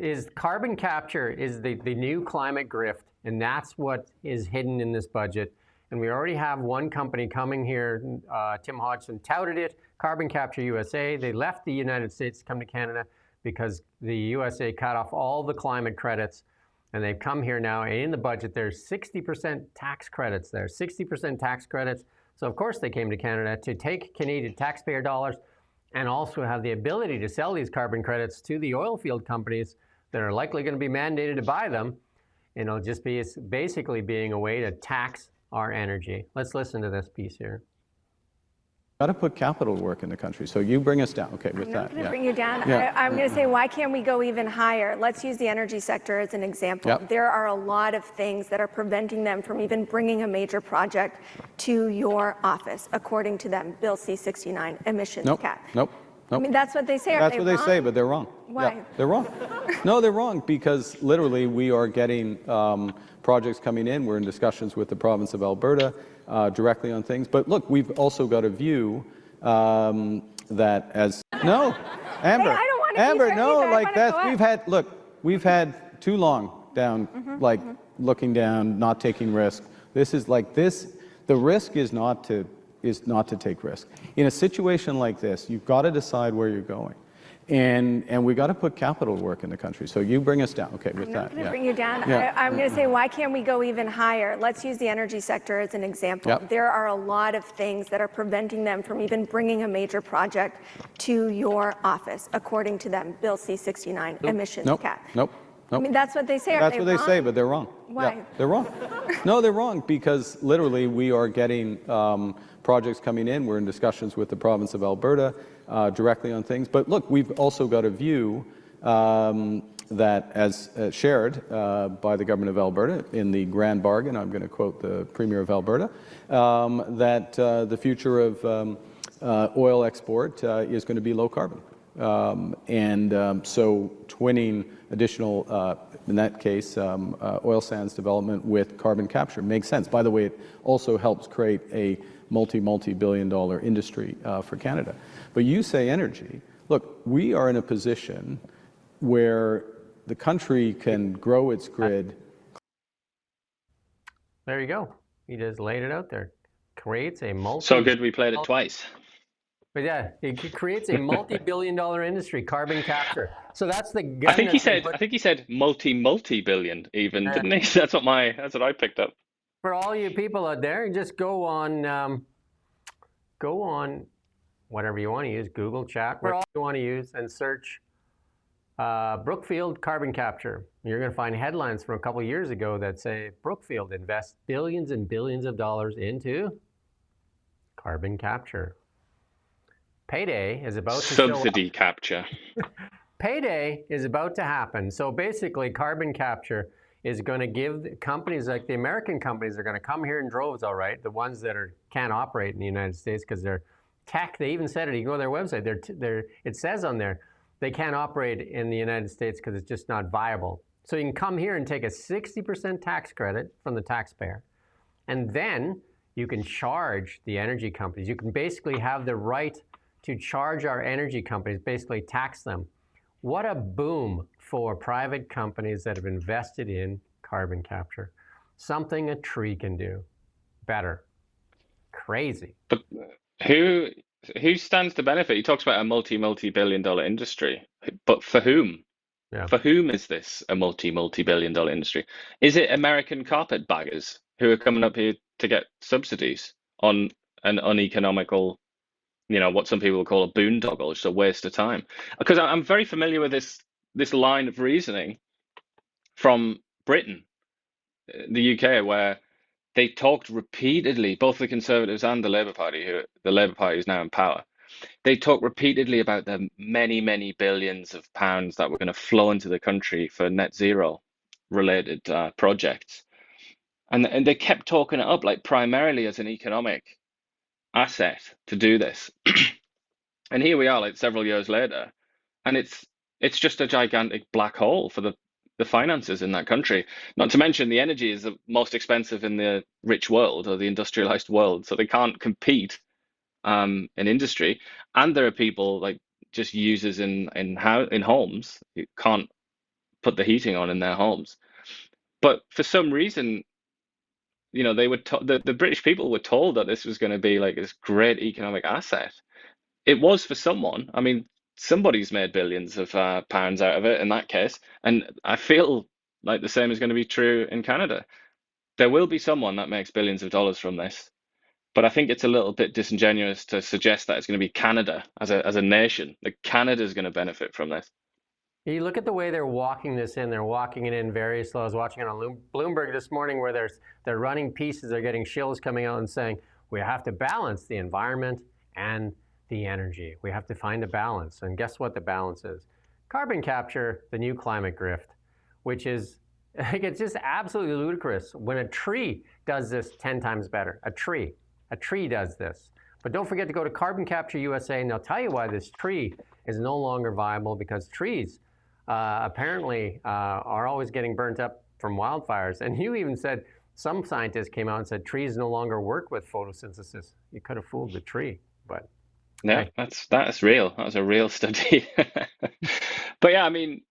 Is carbon capture is the new climate grift, and that's what is hidden in this budget. And we already have one company coming here, Tim Hodgson touted it, Carbon Capture USA. They left the United States to come to Canada because the USA cut off all the climate credits, and they've come here now, and in the budget there's 60% tax credits there, 60% tax credits. So of course they came to Canada to take Canadian taxpayer dollars and also have the ability to sell these carbon credits to the oil field companies that are likely going to be mandated to buy them. And it'll just be basically being a way to tax our energy. Let's listen to this piece here. Got to put capital to work in the country. So you bring us down. Okay, with that. I'm going to bring you down. Yeah. I'm going to say, why can't we go even higher? Let's use the energy sector as an example. Yep. There are a lot of things that are preventing them from even bringing a major project to your office, according to them. Bill C-69, emissions cap. Nope. I mean, that's what they say. That's what they say, but they're wrong. Why? Yeah, they're wrong. No, they're wrong because literally we are getting projects coming in. We're in discussions with the province of Alberta directly on things. But look, we've also got a view that as no, Amber, hey, I don't want to Amber, no, either. like that. We've had too long down, looking down, not taking risk. This is like this. The risk is not to take risk. In a situation like this, you've got to decide where you're going. And we got to put capital to work in the country. So you bring us down. Okay, with that. I'm going to bring you down. I'm going to say, why can't we go even higher? Let's use the energy sector as an example. Yep. There are a lot of things that are preventing them from even bringing a major project to your office, according to them. Bill C-69, emissions cap. Nope. I mean, that's what they say. That's what they say, but they're wrong. Why? Yeah, they're wrong. No, they're wrong because literally we are getting projects coming in. We're in discussions with the province of Alberta directly on things. But look, we've also got a view that as shared by the government of Alberta in the grand bargain, I'm going to quote the Premier of Alberta, that the future of oil export is going to be low carbon. So twinning additional, in that case, oil sands development with carbon capture makes sense. By the way, it also helps create a multi-billion-dollar industry for Canada. But you say energy. Look, we are in a position where the country can grow its grid. There you go. He just laid it out there. Creates a So good we played it twice. But yeah, it creates a multi-billion-dollar industry, carbon capture. So that's the gun. I think he said multi-billion even, didn't he? That's what I picked up. For all you people out there, just go on whatever you want to use, Google Chat, whatever you want to use, and search Brookfield carbon capture. You're going to find headlines from a couple of years ago that say Brookfield invests billions and billions of dollars into carbon capture. Payday is about to subsidy capture. Payday is about to happen. So basically, carbon capture is going to give companies like the American companies are going to come here in droves, all right, the ones that can't operate in the United States because they're tech. They even said it. You go to their website. It says on there they can't operate in the United States because it's just not viable. So you can come here and take a 60% tax credit from the taxpayer, and then you can charge the energy companies. You can basically have the right to charge our energy companies, basically tax them. What a boom for private companies that have invested in carbon capture. Something a tree can do better. Crazy. But who stands to benefit? He talks about a multi-billion-dollar industry, but for whom? Yeah. For whom is this a multi-billion-dollar industry? Is it American carpetbaggers who are coming up here to get subsidies on an uneconomical, what some people call a boondoggle, just a waste of time? Because I'm very familiar with this line of reasoning from Britain, the UK, where they talked repeatedly, both the Conservatives and the Labour Party, the Labour Party is now in power, they talk repeatedly about the many, many billions of pounds that were going to flow into the country for net zero related projects. And they kept talking it up like primarily as an economic asset to do this. And here we are, like several years later, and it's just a gigantic black hole for the finances in that country. Not to mention the energy is the most expensive in the rich world or the industrialized world, so they can't compete in industry. And there are people like just users in homes who can't put the heating on in their homes. But for some reason, they were the British people were told that this was going to be like this great economic asset. It was for someone. I mean, somebody's made billions of pounds out of it in that case, and I feel like the same is going to be true in Canada. There will be someone that makes billions of dollars from this, but I think it's a little bit disingenuous to suggest that it's going to be Canada as a nation. Like Canada is going to benefit from this. You look at the way they're walking this in. They're walking it in very slow. I was watching it on Bloomberg this morning where they're running pieces. They're getting shills coming out and saying, we have to balance the environment and the energy. We have to find a balance. And guess what the balance is? Carbon capture, the new climate grift, which is, it's just absolutely ludicrous when a tree does this 10 times better. A tree does this. But don't forget to go to Carbon Capture USA, and they'll tell you why this tree is no longer viable, because trees apparently are always getting burnt up from wildfires. And you even said, some scientists came out and said trees no longer work with photosynthesis. You could have fooled the tree, but yeah, that's real. That was a real study. But yeah, I mean,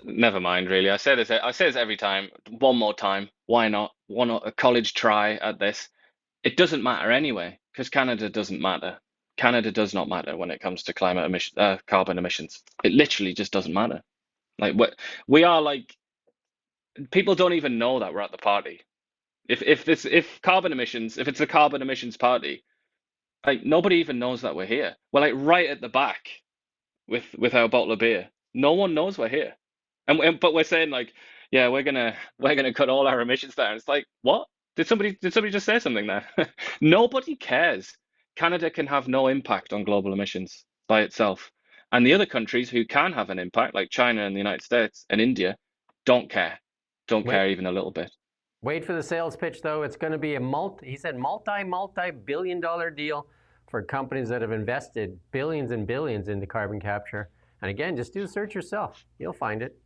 never mind. Really, I say this every time. One more time. Why not? Why not a college try at this? It doesn't matter anyway, because Canada doesn't matter. Canada does not matter when it comes to carbon emissions. It literally just doesn't matter. Like we are like, people don't even know that we're at the party. If it's a carbon emissions party, like nobody even knows that we're here. We're like right at the back with our bottle of beer. No one knows we're here, but we're saying like, yeah, we're gonna cut all our emissions down. It's like, what? Did somebody just say something there? Nobody cares. Canada can have no impact on global emissions by itself, and the other countries who can have an impact, like China and the United States and India, don't care even a little bit. Wait for the sales pitch, though. It's going to be he said multi-billion-dollar deal for companies that have invested billions and billions into carbon capture. And again, just do the search yourself. You'll find it.